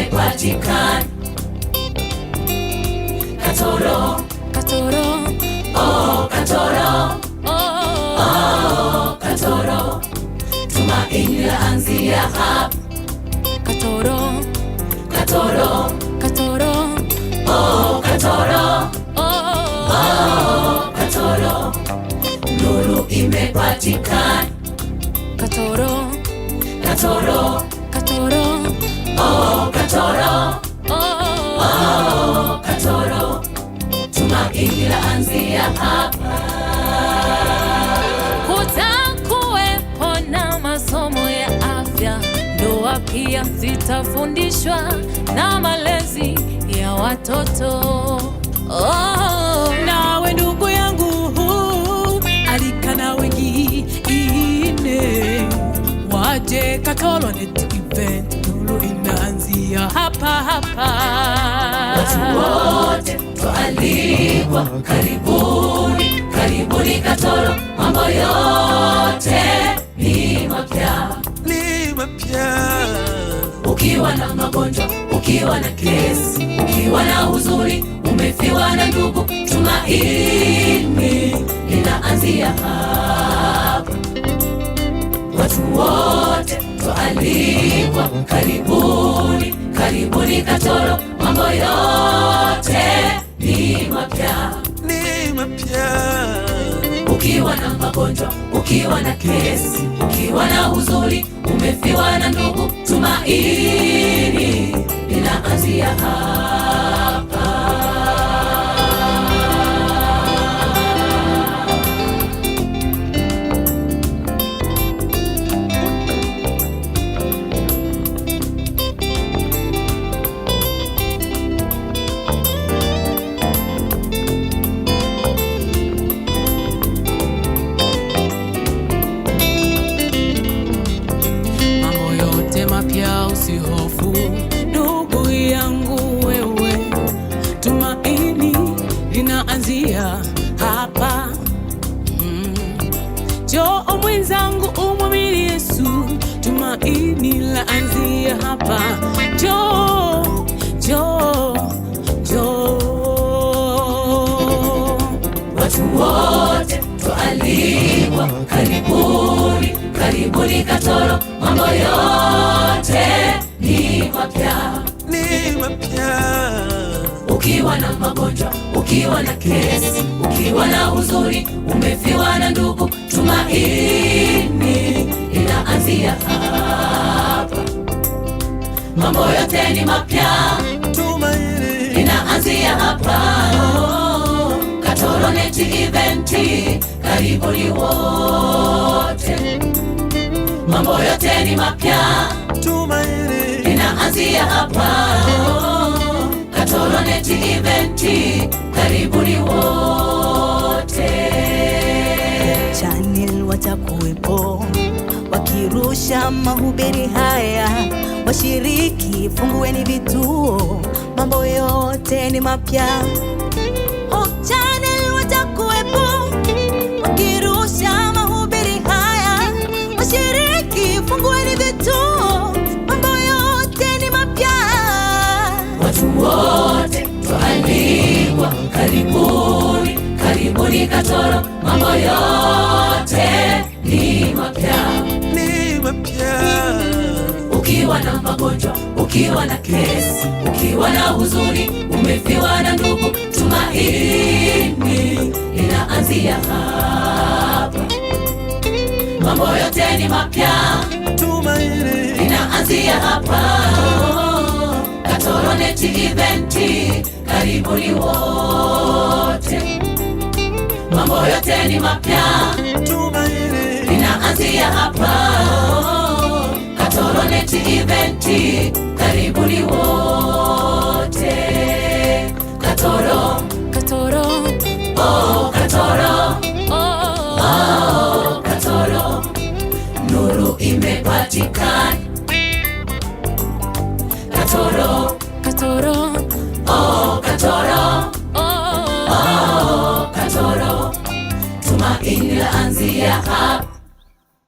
imepatikana. Katoro, Katoro, oh Katoro, oh Katoro, tumaini laanzia hapa. Katoro, Katoro, Katoro, oh Katoro, oh Katoro, nuru imepatikana. Katoro, Katoro, Katoro, oh Katoro, oh Katoro, tumaini laanzia hapa. Kutakuwepo na masomo ya afya, ndoa pia zitafundishwa na malezi ya watoto. Nawe ndugu yangu, alika na wengine waje Katoro Net Event, nuru inaanzia hapa hapa. Watu wote twalikwa, karibuni, karibuni Katoro, mambo yote ni mapya, ni mapya. Ukiwa na magonjwa, ukiwa na kesi, ukiwa na huzuni, umefiwa na ndugu, tumaini linaanzia hapa. Watu wote twalikwa, karibuni, karibuni Katoro, mambo yote ni mapya, ni mapya. Ukiwa na magonjwa, ukiwa na kesi, ukiwa na huzuni, umefiwa na ndugu, tumaini linaanzia hapa. Usihofu ndugu yangu, wewe tumaini linaanzia hapa. Njoo mwenzangu, umwamini Yesu, tumaini laanzia hapa. Njoo, njoo, njoo. Watu wote twalikwa, karibuni, karibuni Katoro, mambo yote ni mapya, ni mapya. Ukiwa na magonjwa, ukiwa na kesi, ukiwa na huzuni, umefiwa na ndugu, tumaini linaanzia hapa. Mambo yote ni mapya, tumaini linaanzia hapa. Katoro Net Event, karibuni wote. Mambo yote ni mapya, tumaini linaanzia hapa. Katoro Net Event, karibuni wote. Channel watakuwepo wakirusha mahubiri haya, washiriki fungueni vituo, mambo yote ni mapya. Channel watakuwepo wakirusha mahubiri haya, washiriki fungueni vituo, mambo yote ni mapya. Watu wote twalikwa, karibuni, karibuni Katoro, mambo yote ni mapya, ni mapya. Ukiwa na magonjwa, ukiwa na kesi, ukiwa na huzuni, umefiwa na ndugu, tumaini linaanzia hapa. Mambo yote ni mapya, tumaini linaanzia hapa. Katoro Net Event, karibuni wote. Mambo yote ni mapya, tumaini linaanzia hapa. Katoro Net Event, karibuni wote. Katoro, Katoro, oh Katoro, oh Katoro, nuru imepatikana. Katoro, Katoro, oh Katoro, oh Katoro, tumaini laanzia hapa.